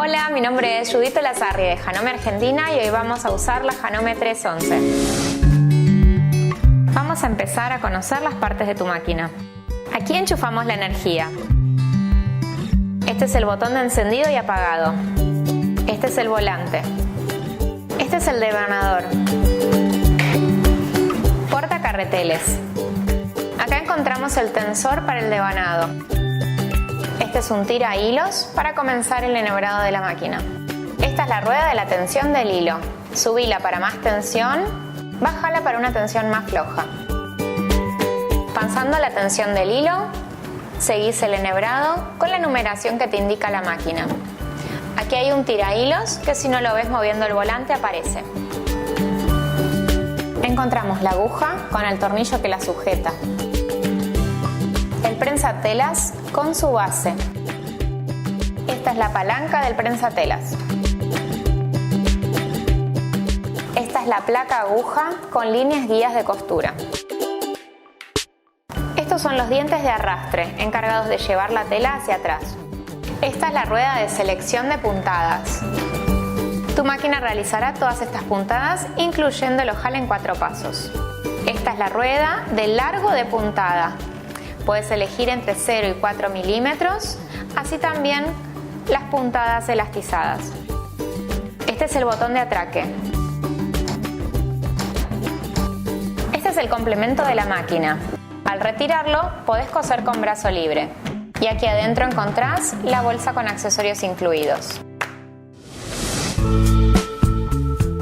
Hola, mi nombre es Judith Lazarri de Janome Argentina y hoy vamos a usar la Janome 311. Vamos a empezar a conocer las partes de tu máquina. Aquí enchufamos la energía. Este es el botón de encendido y apagado. Este es el volante. Este es el devanador. Portacarreteles. Acá encontramos el tensor para el devanado. Este es un tira hilos para comenzar el enhebrado de la máquina. Esta es la rueda de la tensión del hilo. Subila para más tensión, bájala para una tensión más floja. Pasando la tensión del hilo, seguís el enhebrado con la numeración que te indica la máquina. Aquí hay un tira hilos que si no lo ves moviendo el volante aparece. Encontramos la aguja con el tornillo que la sujeta. El prensatelas con su base. Esta es la palanca del prensatelas. Esta es la placa aguja con líneas guías de costura. Estos son los dientes de arrastre, encargados de llevar la tela hacia atrás. Esta es la rueda de selección de puntadas. Tu máquina realizará todas estas puntadas, incluyendo el ojal en 4 pasos. Esta es la rueda de largo de puntada. Puedes elegir entre 0 y 4 milímetros, así también las puntadas elastizadas. Este es el botón de atraque. Este es el complemento de la máquina. Al retirarlo, podés coser con brazo libre. Y aquí adentro encontrás la bolsa con accesorios incluidos.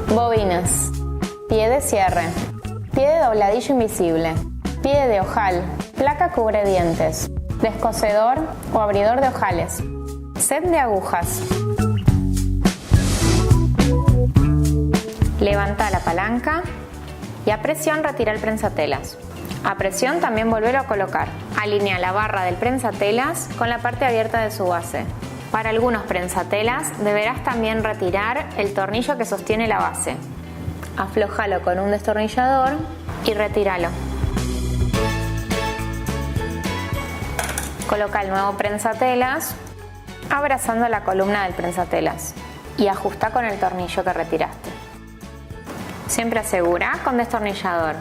Bobinas. Pie de cierre. Pie de dobladillo invisible. Pie de ojal. Placa cubredientes. Descosedor o abridor de ojales. Set de agujas. Levanta la palanca y a presión retira el prensatelas. A presión también volverlo a colocar. Alinea la barra del prensatelas con la parte abierta de su base. Para algunos prensatelas deberás también retirar el tornillo que sostiene la base. Aflójalo con un destornillador y retíralo. Coloca el nuevo prensatelas abrazando la columna del prensatelas y ajusta con el tornillo que retiraste. Siempre asegura con destornillador.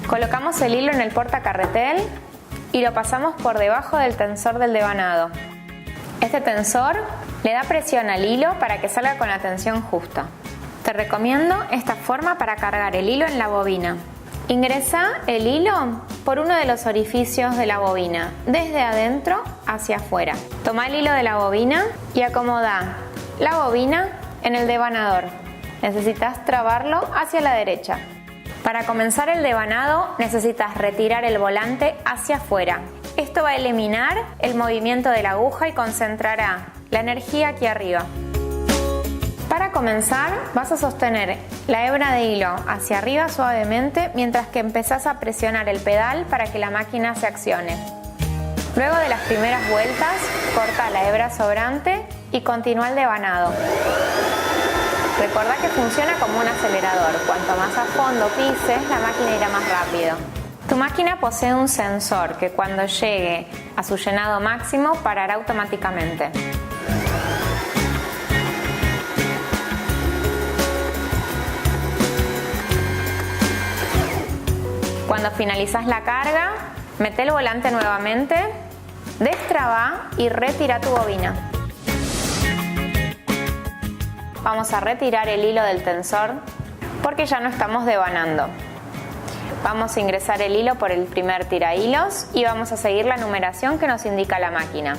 Colocamos el hilo en el portacarretel y lo pasamos por debajo del tensor del devanado. Este tensor le da presión al hilo para que salga con la tensión justa. Te recomiendo esta forma para cargar el hilo en la bobina. Ingresa el hilo por uno de los orificios de la bobina, desde adentro hacia afuera. Toma el hilo de la bobina y acomoda la bobina en el devanador. Necesitas trabarlo hacia la derecha. Para comenzar el devanado necesitas retirar el volante hacia afuera. Esto va a eliminar el movimiento de la aguja y concentrará la energía aquí arriba. Para comenzar vas a sostener la hebra de hilo hacia arriba suavemente mientras que empezás a presionar el pedal para que la máquina se accione. Luego de las primeras vueltas, corta la hebra sobrante y continúa el devanado. Recuerda que funciona como un acelerador. Cuanto más a fondo pises, la máquina irá más rápido. Tu máquina posee un sensor que cuando llegue a su llenado máximo parará automáticamente. Cuando finalizas la carga, mete el volante nuevamente, destraba y retira tu bobina. Vamos a retirar el hilo del tensor porque ya no estamos devanando. Vamos a ingresar el hilo por el primer tira hilos y vamos a seguir la numeración que nos indica la máquina.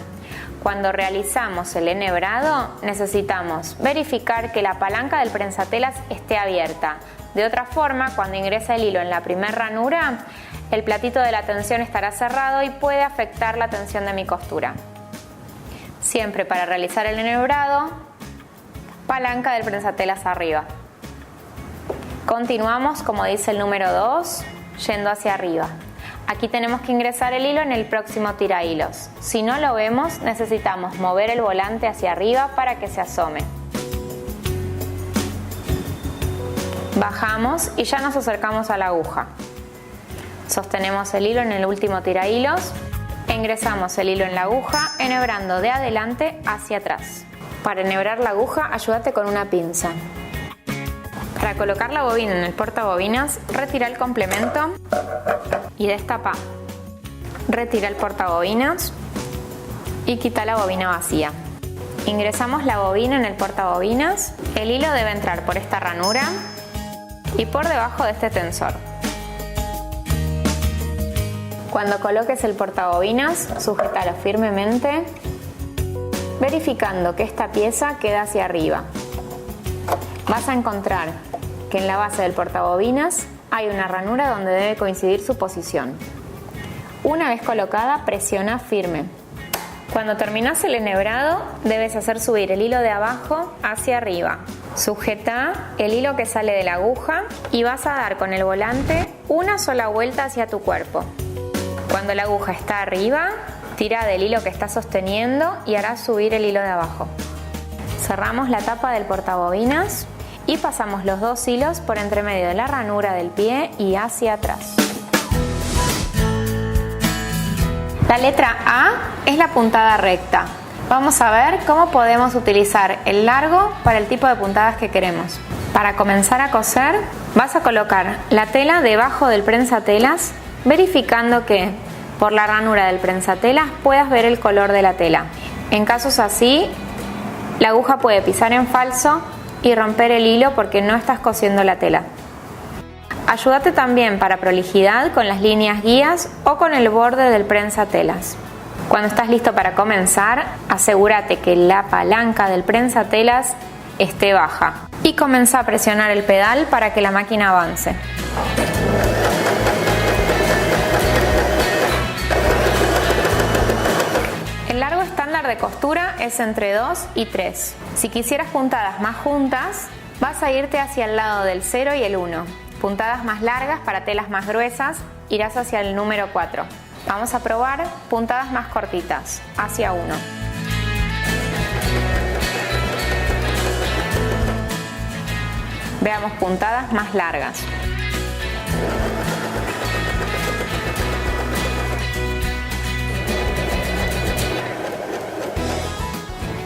Cuando realizamos el enhebrado, necesitamos verificar que la palanca del prensatelas esté abierta. De otra forma, cuando ingresa el hilo en la primera ranura, el platito de la tensión estará cerrado y puede afectar la tensión de mi costura. Siempre para realizar el enhebrado, palanca del prensatelas arriba. Continuamos, como dice el número 2, yendo hacia arriba. Aquí tenemos que ingresar el hilo en el próximo tira hilos. Si no lo vemos, necesitamos mover el volante hacia arriba para que se asome. Bajamos y ya nos acercamos a la aguja. Sostenemos el hilo en el último tira hilos Ingresamos el hilo en la aguja, enhebrando de adelante hacia atrás. Para enhebrar la aguja, ayúdate con una pinza. Para colocar la bobina en el portabobinas, retira el complemento y destapa. Retira el portabobinas y quita la bobina vacía. Ingresamos la bobina en el portabobinas. El hilo debe entrar por esta ranura y por debajo de este tensor. Cuando coloques el portabobinas, sujétalo firmemente, verificando que esta pieza queda hacia arriba. Vas a encontrar que en la base del portabobinas hay una ranura donde debe coincidir su posición. Una vez colocada, presiona firme. Cuando terminas el enhebrado, debes hacer subir el hilo de abajo hacia arriba. Sujeta el hilo que sale de la aguja y vas a dar con el volante una sola vuelta hacia tu cuerpo. Cuando la aguja está arriba, tira del hilo que está sosteniendo y harás subir el hilo de abajo. Cerramos la tapa del portabobinas y pasamos los dos hilos por entre medio de la ranura del pie y hacia atrás. La letra A es la puntada recta. Vamos a ver cómo podemos utilizar el largo para el tipo de puntadas que queremos. Para comenzar a coser, vas a colocar la tela debajo del prensatelas, verificando que por la ranura del prensatelas puedas ver el color de la tela. En casos así, la aguja puede pisar en falso y romper el hilo porque no estás cosiendo la tela. Ayúdate también para prolijidad con las líneas guías o con el borde del prensatelas. Cuando estás listo para comenzar, asegúrate que la palanca del prensatelas esté baja y comienza a presionar el pedal para que la máquina avance. El largo estándar de costura es entre 2 y 3. Si quisieras puntadas más juntas, vas a irte hacia el lado del 0 y el 1. Puntadas más largas para telas más gruesas, irás hacia el número 4. Vamos a probar puntadas más cortitas, hacia 1. Veamos puntadas más largas.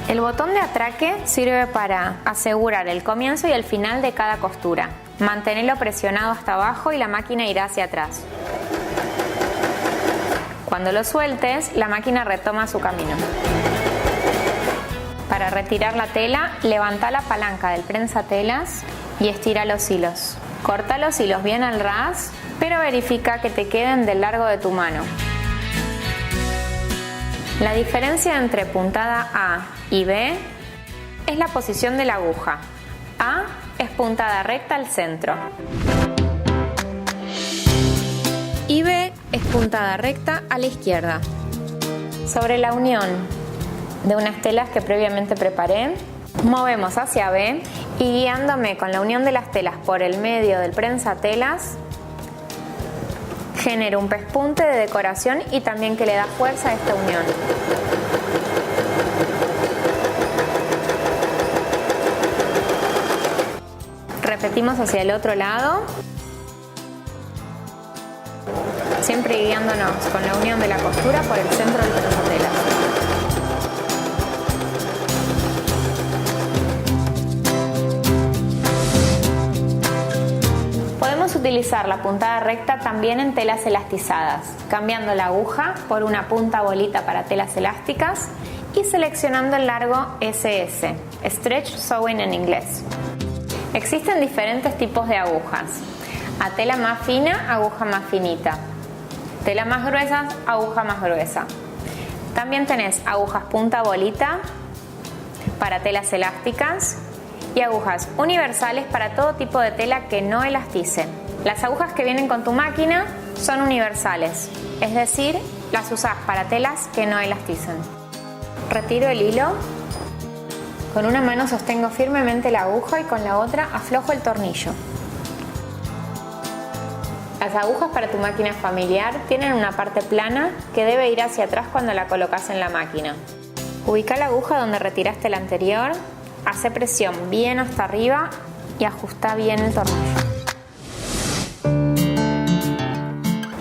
El botón de atraque sirve para asegurar el comienzo y el final de cada costura. Manténelo presionado hasta abajo y la máquina irá hacia atrás. Cuando lo sueltes, la máquina retoma su camino. Para retirar la tela, levanta la palanca del prensatelas y estira los hilos. Corta los hilos bien al ras, pero verifica que te queden del largo de tu mano. La diferencia entre puntada A y B es la posición de la aguja. A es puntada recta al centro y B es puntada recta a la izquierda. Sobre la unión de unas telas que previamente preparé, movemos hacia B y guiándome con la unión de las telas por el medio del prensatelas, genero un pespunte de decoración y también que le da fuerza a esta unión. Repetimos hacia el otro lado, siempre guiándonos con la unión de la costura por el centro del prensatelas. Podemos utilizar la puntada recta también en telas elastizadas, cambiando la aguja por una punta bolita para telas elásticas y seleccionando el largo SS, Stretch Sewing en inglés. Existen diferentes tipos de agujas. A tela más fina, aguja más finita. Tela más gruesa, aguja más gruesa. También tenés agujas punta bolita para telas elásticas y agujas universales para todo tipo de tela que no elastice. Las agujas que vienen con tu máquina son universales, es decir, las usás para telas que no elasticen. Retiro el hilo. Con una mano sostengo firmemente la aguja y con la otra aflojo el tornillo. Las agujas para tu máquina familiar tienen una parte plana que debe ir hacia atrás cuando la colocas en la máquina. Ubica la aguja donde retiraste la anterior, hace presión bien hasta arriba y ajusta bien el tornillo.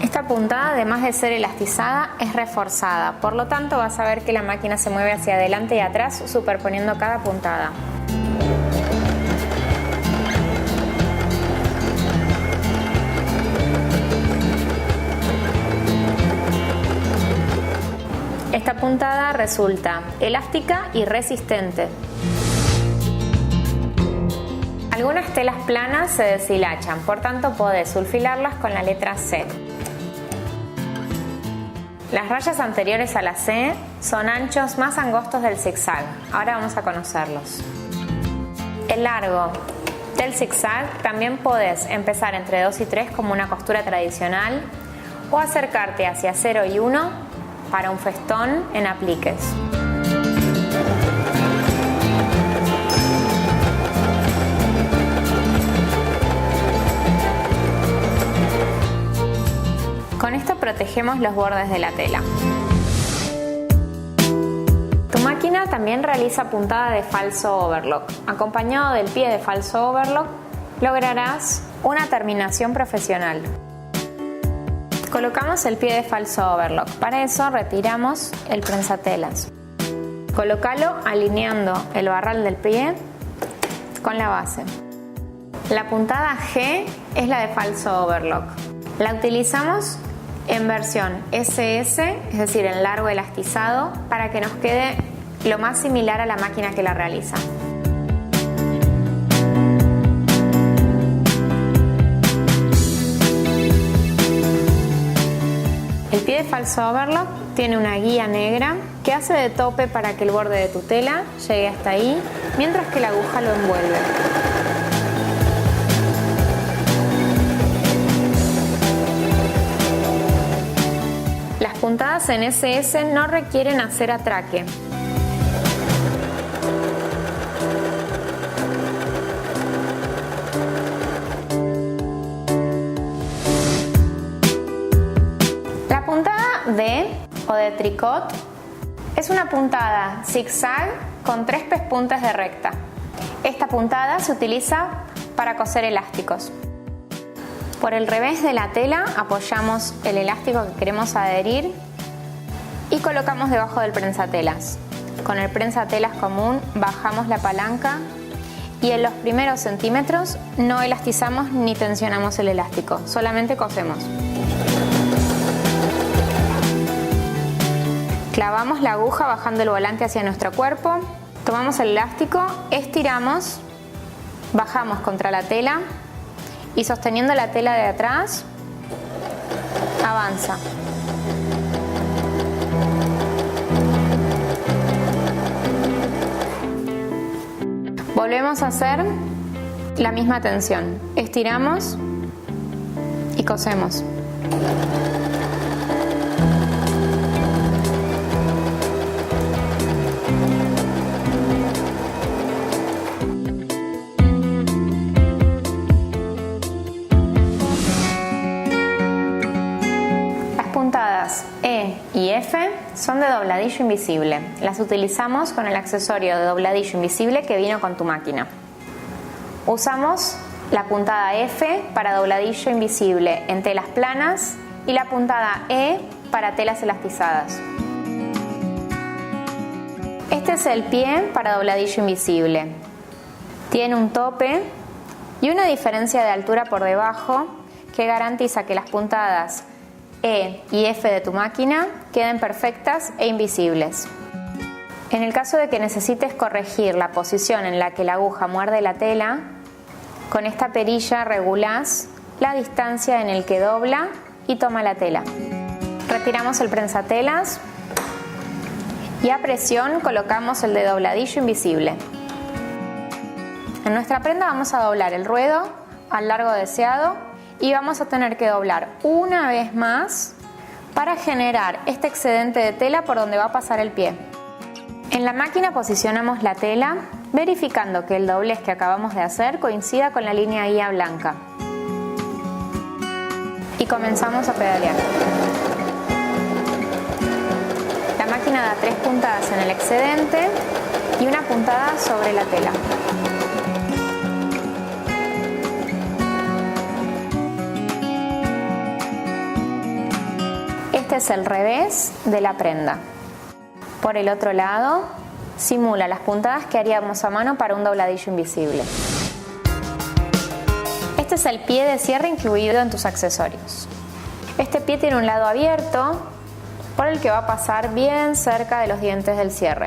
Esta puntada puntada, además de ser elastizada, es reforzada. Por lo tanto, vas a ver que la máquina se mueve hacia adelante y atrás, superponiendo cada puntada. Esta puntada resulta elástica y resistente. Algunas telas planas se deshilachan, por tanto podés sulfilarlas con la letra C. Las rayas anteriores a la C son anchos más angostos del zigzag. Ahora vamos a conocerlos. El largo del zigzag también podés empezar entre 2 y 3 como una costura tradicional o acercarte hacia 0 y 1 para un festón en apliques. Con esto protegemos los bordes de la tela. Tu máquina también realiza puntada de falso overlock. Acompañado del pie de falso overlock, lograrás una terminación profesional. Colocamos el pie de falso overlock. Para eso retiramos el prensatelas. Colócalo alineando el barral del pie con la base. La puntada G es la de falso overlock. La utilizamos en versión SS, es decir, en largo elastizado, para que nos quede lo más similar a la máquina que la realiza. El pie de falso overlock tiene una guía negra que hace de tope para que el borde de tu tela llegue hasta ahí, mientras que la aguja lo envuelve. Las puntadas en SS no requieren hacer atraque. La puntada D o de tricot es una puntada zigzag con 3 pespuntes de recta. Esta puntada se utiliza para coser elásticos. Por el revés de la tela apoyamos el elástico que queremos adherir y colocamos debajo del prensatelas. Con el prensatelas común bajamos la palanca y en los primeros centímetros no elastizamos ni tensionamos el elástico, solamente cosemos. Clavamos la aguja bajando el volante hacia nuestro cuerpo, tomamos el elástico, estiramos, bajamos contra la tela y sosteniendo la tela de atrás, avanza. Volvemos a hacer la misma tensión. Estiramos y cosemos. E y F son de dobladillo invisible. Las utilizamos con el accesorio de dobladillo invisible que vino con tu máquina. Usamos la puntada F para dobladillo invisible en telas planas y la puntada E para telas elastizadas. Este es el pie para dobladillo invisible. Tiene un tope y una diferencia de altura por debajo que garantiza que las puntadas E y F de tu máquina queden perfectas e invisibles. En el caso de que necesites corregir la posición en la que la aguja muerde la tela, con esta perilla regulás la distancia en el que dobla y toma la tela. Retiramos el prensatelas y a presión colocamos el de dobladillo invisible. En nuestra prenda vamos a doblar el ruedo al largo deseado y vamos a tener que doblar una vez más para generar este excedente de tela por donde va a pasar el pie. En la máquina posicionamos la tela verificando que el doblez que acabamos de hacer coincida con la línea guía blanca. Y comenzamos a pedalear. La máquina da 3 puntadas en el excedente y una puntada sobre la tela. Este es el revés de la prenda. Por el otro lado, simula las puntadas que haríamos a mano para un dobladillo invisible. Este es el pie de cierre incluido en tus accesorios. Este pie tiene un lado abierto por el que va a pasar bien cerca de los dientes del cierre.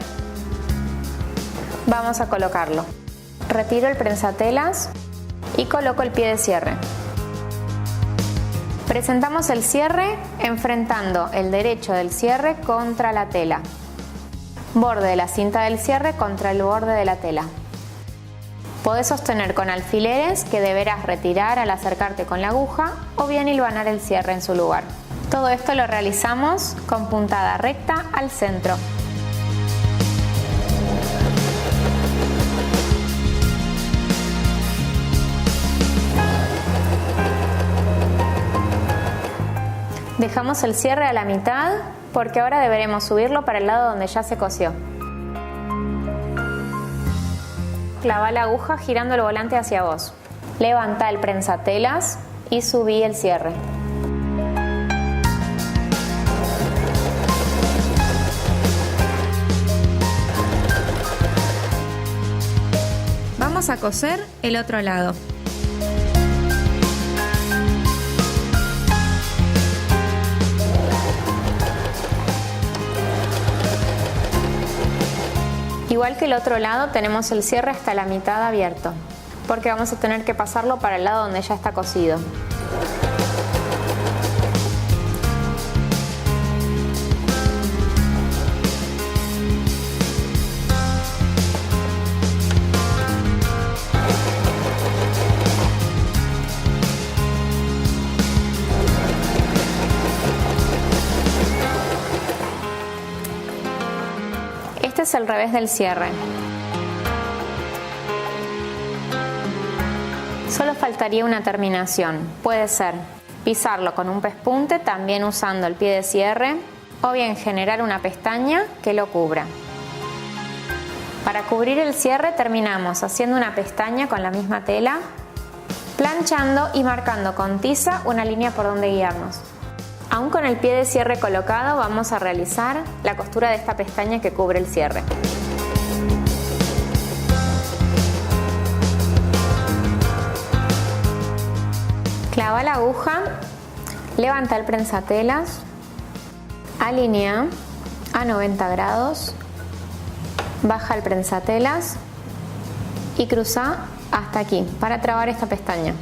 Vamos a colocarlo. Retiro el prensatelas y coloco el pie de cierre. Presentamos el cierre enfrentando el derecho del cierre contra la tela. Borde de la cinta del cierre contra el borde de la tela. Podés sostener con alfileres que deberás retirar al acercarte con la aguja o bien hilvanar el cierre en su lugar. Todo esto lo realizamos con puntada recta al centro. Dejamos el cierre a la mitad porque ahora deberemos subirlo para el lado donde ya se cosió. Clava la aguja girando el volante hacia vos. Levanta el prensatelas y subí el cierre. Vamos a coser el otro lado. Igual que el otro lado, tenemos el cierre hasta la mitad abierto, porque vamos a tener que pasarlo para el lado donde ya está cosido. Este es el revés del cierre. Solo faltaría una terminación. Puede ser pisarlo con un pespunte, también usando el pie de cierre, o bien generar una pestaña que lo cubra. Para cubrir el cierre terminamos haciendo una pestaña con la misma tela, planchando y marcando con tiza una línea por donde guiarnos. Aún con el pie de cierre colocado, vamos a realizar la costura de esta pestaña que cubre el cierre. Clava la aguja, levanta el prensatelas, alinea a 90 grados, baja el prensatelas y cruza hasta aquí para trabar esta pestaña.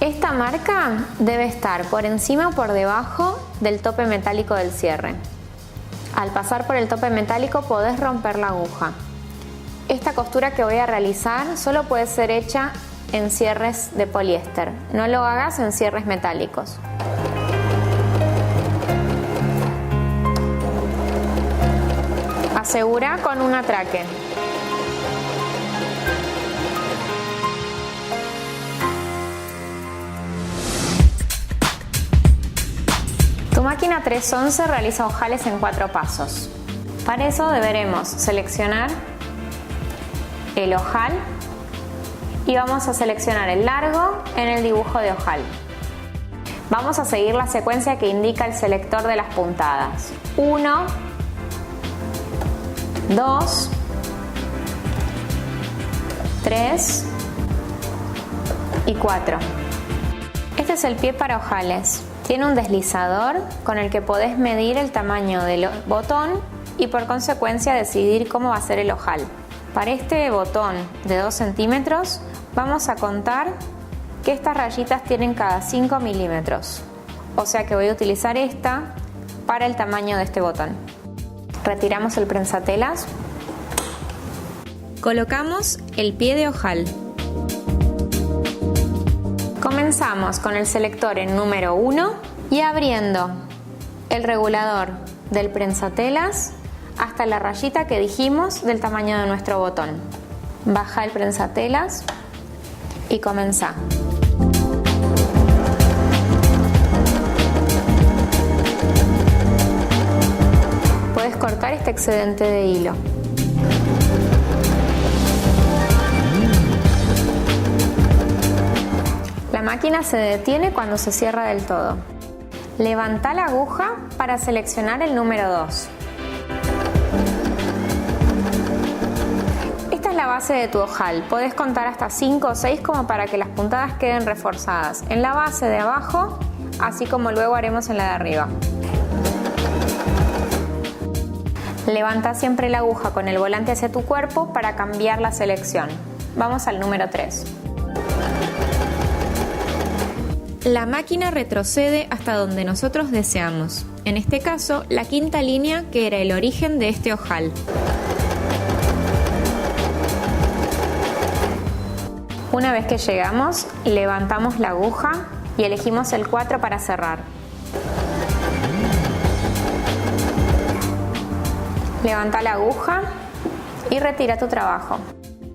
Esta marca debe estar por encima o por debajo del tope metálico del cierre. Al pasar por el tope metálico podés romper la aguja. Esta costura que voy a realizar solo puede ser hecha en cierres de poliéster. No lo hagas en cierres metálicos. Asegura con un atraque. Tu máquina 311 realiza ojales en 4 pasos. Para eso deberemos seleccionar el ojal y vamos a seleccionar el largo en el dibujo de ojal. Vamos a seguir la secuencia que indica el selector de las puntadas. 1, 2, 3 y 4. Este es el pie para ojales. Tiene un deslizador con el que podés medir el tamaño del botón y por consecuencia decidir cómo va a ser el ojal. Para este botón de 2 centímetros vamos a contar que estas rayitas tienen cada 5 milímetros. O sea que voy a utilizar esta para el tamaño de este botón. Retiramos el prensatelas. Colocamos el pie de ojal. Comenzamos con el selector en número 1 y abriendo el regulador del prensatelas hasta la rayita que dijimos del tamaño de nuestro botón. Baja el prensatelas y comenzá. Puedes cortar este excedente de hilo. La máquina se detiene cuando se cierra del todo. Levanta la aguja para seleccionar el número 2. Esta es la base de tu ojal. Podés contar hasta 5 o 6 como para que las puntadas queden reforzadas en la base de abajo, así como luego haremos en la de arriba. Levanta siempre la aguja con el volante hacia tu cuerpo para cambiar la selección. Vamos al número 3. La máquina retrocede hasta donde nosotros deseamos. En este caso, la quinta línea, que era el origen de este ojal. Una vez que llegamos, levantamos la aguja y elegimos el 4 para cerrar. Levanta la aguja y retira tu trabajo.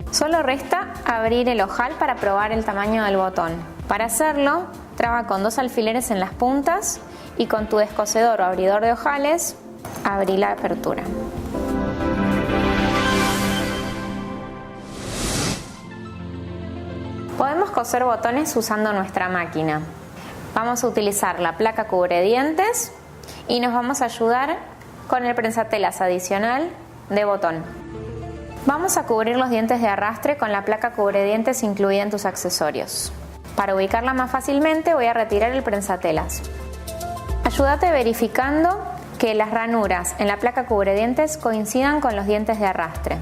Solo resta abrir el ojal para probar el tamaño del botón. Para hacerlo, traba con 2 alfileres en las puntas y con tu descosedor o abridor de ojales, abrí la apertura. Podemos coser botones usando nuestra máquina. Vamos a utilizar la placa cubredientes y nos vamos a ayudar con el prensatelas adicional de botón. Vamos a cubrir los dientes de arrastre con la placa cubredientes incluida en tus accesorios. Para ubicarla más fácilmente voy a retirar el prensatelas. Ayúdate verificando que las ranuras en la placa cubredientes coincidan con los dientes de arrastre.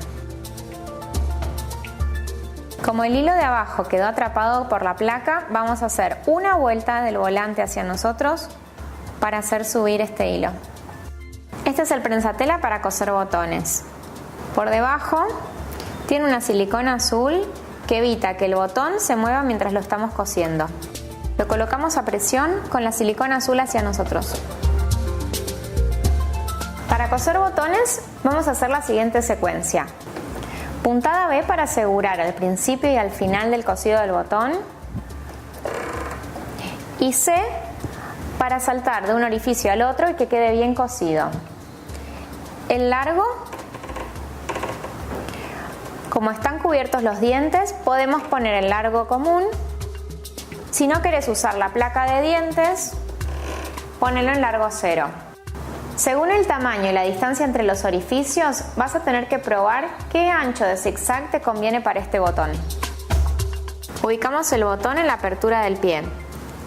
Como el hilo de abajo quedó atrapado por la placa, vamos a hacer una vuelta del volante hacia nosotros para hacer subir este hilo. Este es el prensatela para coser botones. Por debajo tiene una silicona azul que evita que el botón se mueva mientras lo estamos cosiendo. Lo colocamos a presión con la silicona azul hacia nosotros. Para coser botones vamos a hacer la siguiente secuencia. Puntada B para asegurar al principio y al final del cosido del botón. Y C para saltar de un orificio al otro y que quede bien cosido. El largo, como están cubiertos los dientes, podemos poner el largo común. Si no querés usar la placa de dientes, ponelo en largo 0. Según el tamaño y la distancia entre los orificios, vas a tener que probar qué ancho de zigzag te conviene para este botón. Ubicamos el botón en la apertura del pie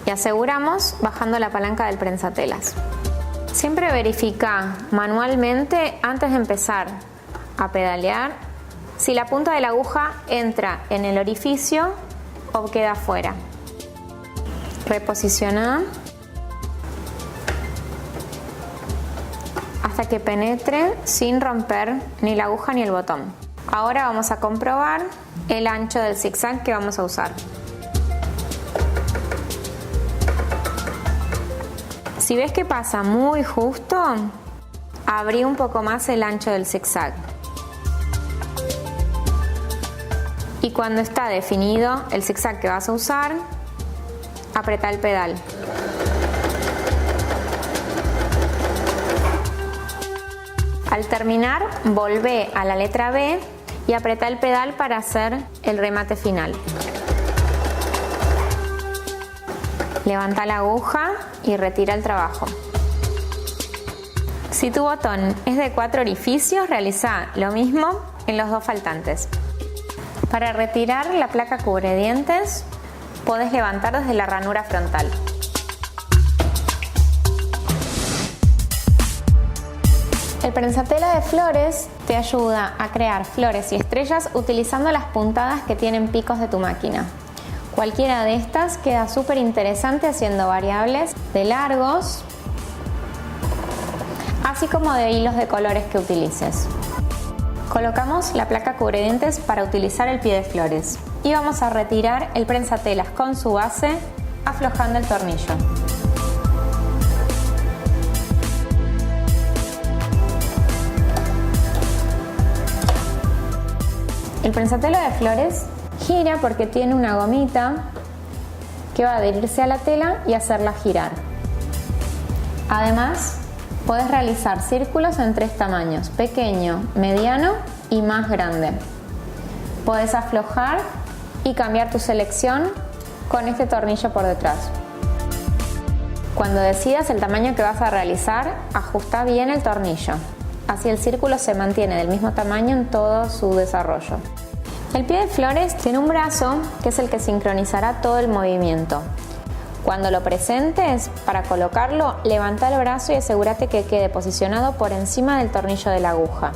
y aseguramos bajando la palanca del prensatelas. Siempre verifica manualmente antes de empezar a pedalear si la punta de la aguja entra en el orificio o queda fuera. Reposiciona hasta que penetre sin romper ni la aguja ni el botón. Ahora vamos a comprobar el ancho del zigzag que vamos a usar. Si ves que pasa muy justo, abrí un poco más el ancho del zigzag. Y cuando está definido el zigzag que vas a usar, apretá el pedal. Al terminar, volvé a la letra B y apretá el pedal para hacer el remate final. Levanta la aguja y retira el trabajo. Si tu botón es de 4 orificios, realiza lo mismo en los 2 faltantes. Para retirar la placa cubredientes, podés levantar desde la ranura frontal. El prensatela de flores te ayuda a crear flores y estrellas utilizando las puntadas que tienen picos de tu máquina. Cualquiera de estas queda súper interesante haciendo variables de largos, así como de hilos de colores que utilices. Colocamos la placa cubredientes para utilizar el pie de flores y vamos a retirar el prensatelas con su base aflojando el tornillo. El prensatela de flores gira porque tiene una gomita que va a adherirse a la tela y hacerla girar. Además, podés realizar círculos en 3 tamaños: pequeño, mediano y más grande. Podés aflojar y cambiar tu selección con este tornillo por detrás. Cuando decidas el tamaño que vas a realizar, ajusta bien el tornillo. Así el círculo se mantiene del mismo tamaño en todo su desarrollo. El pie de flores tiene un brazo que es el que sincronizará todo el movimiento. Cuando lo presentes, para colocarlo, levanta el brazo y asegúrate que quede posicionado por encima del tornillo de la aguja.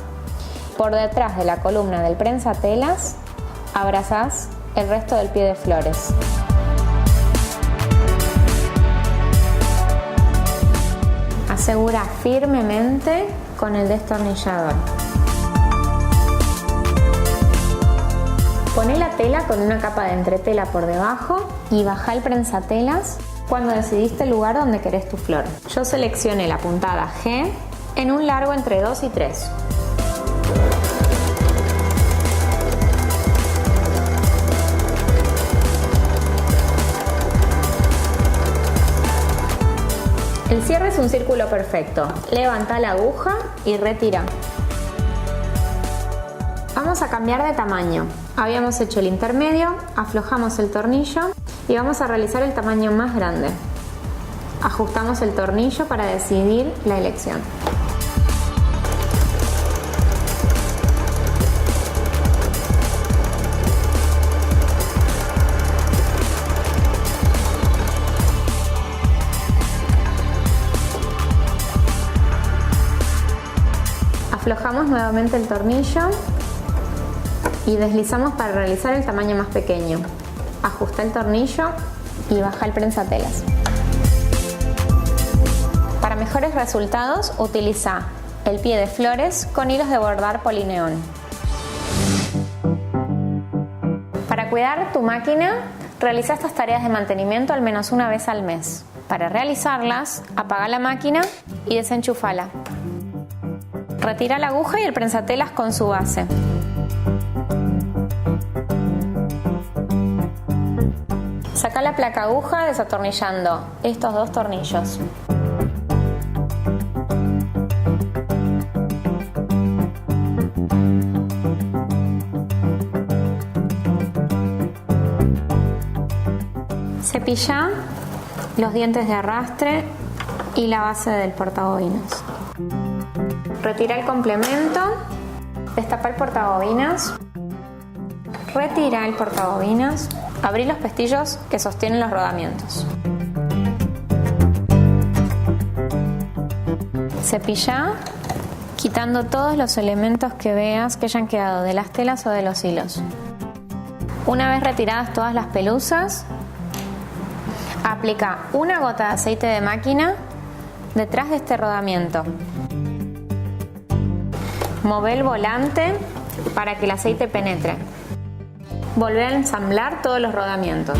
Por detrás de la columna del prensatelas, abrazás el resto del pie de flores. Asegura firmemente con el destornillador. Poné la tela con una capa de entretela por debajo y baja el prensatelas cuando decidiste el lugar donde querés tu flor. Yo seleccioné la puntada G en un largo entre 2 y 3. El cierre es un círculo perfecto. Levanta la aguja y retira. Vamos a cambiar de tamaño. Habíamos hecho el intermedio, aflojamos el tornillo y vamos a realizar el tamaño más grande. Ajustamos el tornillo para decidir la elección. Aflojamos nuevamente el tornillo y deslizamos para realizar el tamaño más pequeño. Ajusta el tornillo y baja el prensatelas. Para mejores resultados, utiliza el pie de flores con hilos de bordar polineón. Para cuidar tu máquina, realiza estas tareas de mantenimiento al menos una vez al mes. Para realizarlas, apaga la máquina y desenchúfala. Retira la aguja y el prensatelas con su base. Saca la placa aguja desatornillando estos dos tornillos. Cepilla los dientes de arrastre y la base del portabobinas. Retira el complemento, destapa el portabobinas, retira el portabobinas, abrí los pestillos que sostienen los rodamientos. Cepilla, quitando todos los elementos que veas que hayan quedado de las telas o de los hilos. Una vez retiradas todas las pelusas, aplica una gota de aceite de máquina detrás de este rodamiento. Move el volante para que el aceite penetre. Volvé a ensamblar todos los rodamientos.